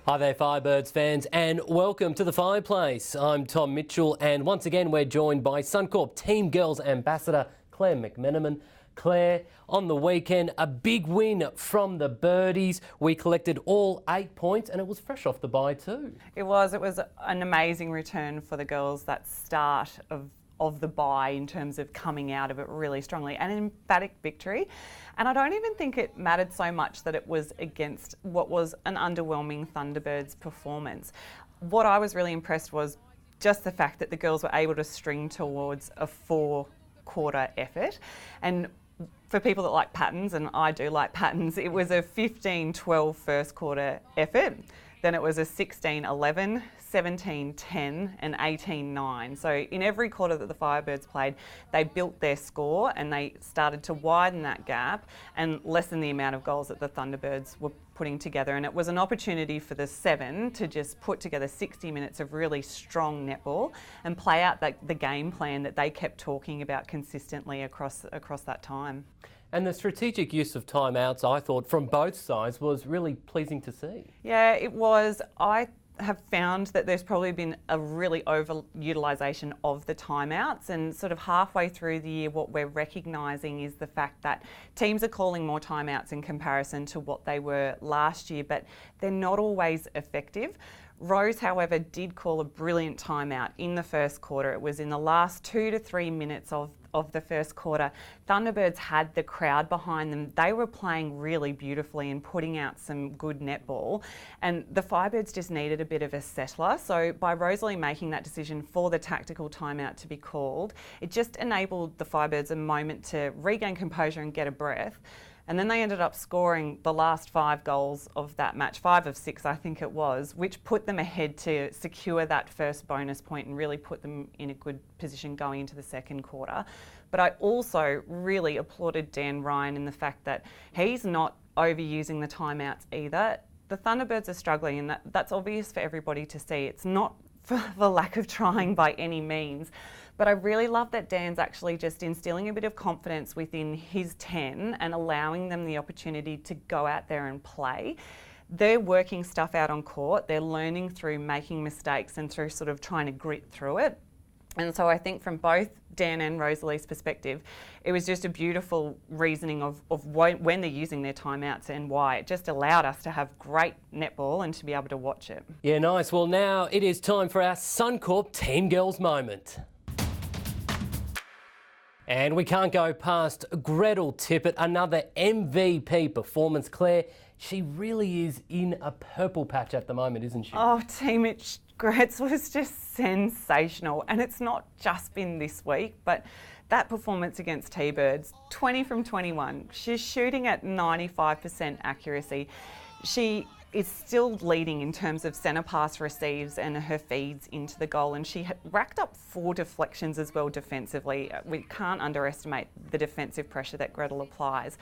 Hi there, Firebirds fans, and welcome to the Fireplace. I'm Tom Mitchell, and once again we're joined by Suncorp Team Girls Ambassador Clare McMeniman. Claire, on the weekend, a big win from the Birdies. We collected all 8 points, and it was fresh off the bye too. It was an amazing return for the girls, that start of the bye in terms of coming out of it really strongly, and an emphatic victory. And I don't even think it mattered so much that it was against what was an underwhelming Thunderbirds performance. What I was really impressed was just the fact that the girls were able to string towards a 4-quarter effort. And for people that like patterns, and I do like patterns, it was a 15-12 first quarter effort. Then it was a 16-11, 17-10 and 18-9. So in every quarter that the Firebirds played, they built their score and they started to widen that gap and lessen the amount of goals that the Thunderbirds were putting together. And it was an opportunity for the Seven to just put together 60 minutes of really strong netball and play out the game plan that they kept talking about consistently across that time. And the strategic use of timeouts, I thought, from both sides was really pleasing to see. Yeah, it was. I have found that there's probably been a really over-utilisation of the timeouts, and sort of halfway through the year what we're recognising is the fact that teams are calling more timeouts in comparison to what they were last year, but they're not always effective. Rose, however, did call a brilliant timeout in the first quarter. It was in the last 2 to 3 minutes of the first quarter. Thunderbirds had the crowd behind them. They were playing really beautifully and putting out some good netball. And the Firebirds just needed a bit of a settler. So by Rosalie making that decision for the tactical timeout to be called, it just enabled the Firebirds a moment to regain composure and get a breath. And then they ended up scoring the last 5 goals of that match, 5 of 6 I think it was, which put them ahead to secure that first bonus point and really put them in a good position going into the second quarter. But I also really applauded Dan Ryan in the fact that he's not overusing the timeouts either. The Thunderbirds are struggling, and that's obvious for everybody to see. It's not for lack of trying by any means. But I really love that Dan's actually just instilling a bit of confidence within his 10 and allowing them the opportunity to go out there and play. They're working stuff out on court. They're learning through making mistakes and through sort of trying to grit through it. And so I think from both Dan and Rosalie's perspective, it was just a beautiful reasoning of when they're using their timeouts and why. It just allowed us to have great netball and to be able to watch it. Yeah, nice. Well, now it is time for our Suncorp Team Girls moment. And we can't go past Gretel Tippett, another MVP performance. Claire, she really is in a purple patch at the moment, isn't she? Oh, Team Gretz was just sensational. And it's not just been this week, but that performance against T-Birds, 20 from 21. She's shooting at 95% accuracy. She is still leading in terms of centre pass receives and her feeds into the goal, and she racked up 4 deflections as well defensively. We can't underestimate the defensive pressure that Gretel applies.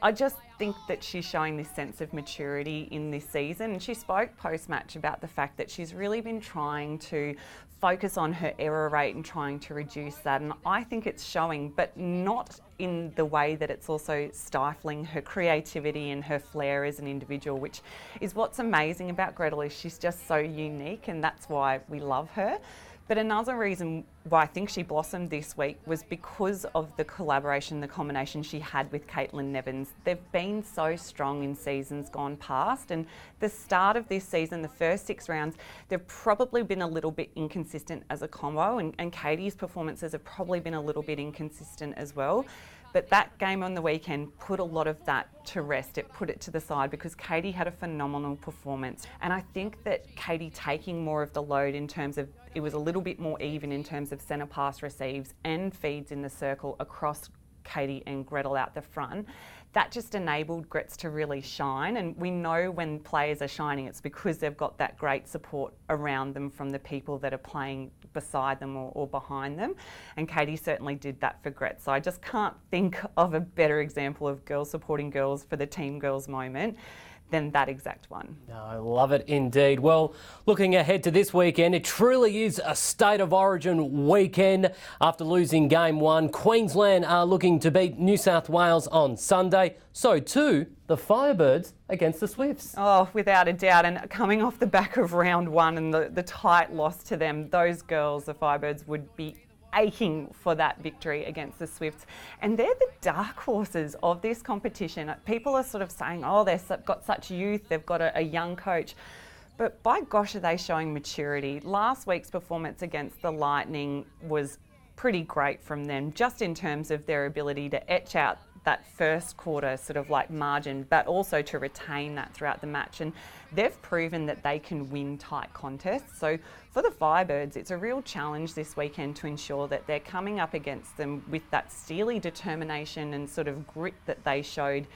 I just think that she's showing this sense of maturity in this season, and she spoke post-match about the fact that she's really been trying to focus on her error rate and trying to reduce that, and I think it's showing, but not in the way that it's also stifling her creativity and her flair as an individual, which is what's amazing about Gretel. Is she's just so unique, and that's why we love her. But another reason why I think she blossomed this week was because of the collaboration, the combination she had with Caitlin Nevins. They've been so strong in seasons gone past, and the start of this season, the first 6 rounds, they've probably been a little bit inconsistent as a combo, and Katie's performances have probably been a little bit inconsistent as well. But that game on the weekend put a lot of that to rest. It put it to the side because Katie had a phenomenal performance. And I think that Katie taking more of the load in terms of, it was a little bit more even in terms of centre pass receives and feeds in the circle across Katie and Gretel out the front. That just enabled Gretz to really shine, and we know when players are shining it's because they've got that great support around them from the people that are playing beside them or behind them, and Katie certainly did that for Gretz. So I just can't think of a better example of girls supporting girls for the Team Girls moment. than that exact one. I love it indeed. Well, looking ahead to this weekend, it truly is a State of Origin weekend. After losing Game 1, Queensland are looking to beat New South Wales on Sunday. So too, the Firebirds against the Swifts. Oh, without a doubt. And coming off the back of round 1 and the tight loss to them, those girls, the Firebirds, would be aching for that victory against the Swifts. And they're the dark horses of this competition. People are sort of saying, oh, they've got such youth, they've got a young coach. But by gosh, are they showing maturity. Last week's performance against the Lightning was pretty great from them, just in terms of their ability to etch out that first quarter sort of like margin, but also to retain that throughout the match. And they've proven that they can win tight contests. So for the Firebirds, it's a real challenge this weekend to ensure that they're coming up against them with that steely determination and sort of grit that they showed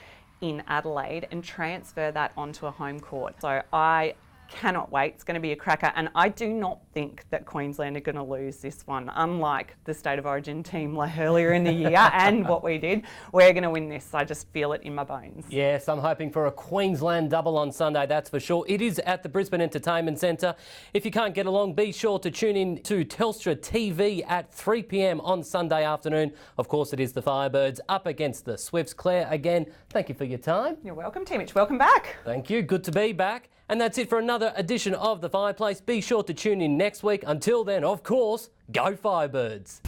in Adelaide and transfer that onto a home court. So I cannot wait. It's going to be a cracker, and I do not think that Queensland are going to lose this one. Unlike the State of Origin team earlier in the year and what we did, we're going to win this. I just feel it in my bones. Yes, I'm hoping for a Queensland double on Sunday, that's for sure. It is at the Brisbane Entertainment Centre. If you can't get along, be sure to tune in to Telstra TV at 3 p.m. on Sunday afternoon. Of course, it is the Firebirds up against the Swifts. Claire, again, thank you for your time. You're welcome, Team Mitch. Welcome back. Thank you. Good to be back. And that's it for another edition of The Fireplace. Be sure to tune in next week. Until then, of course, go Firebirds.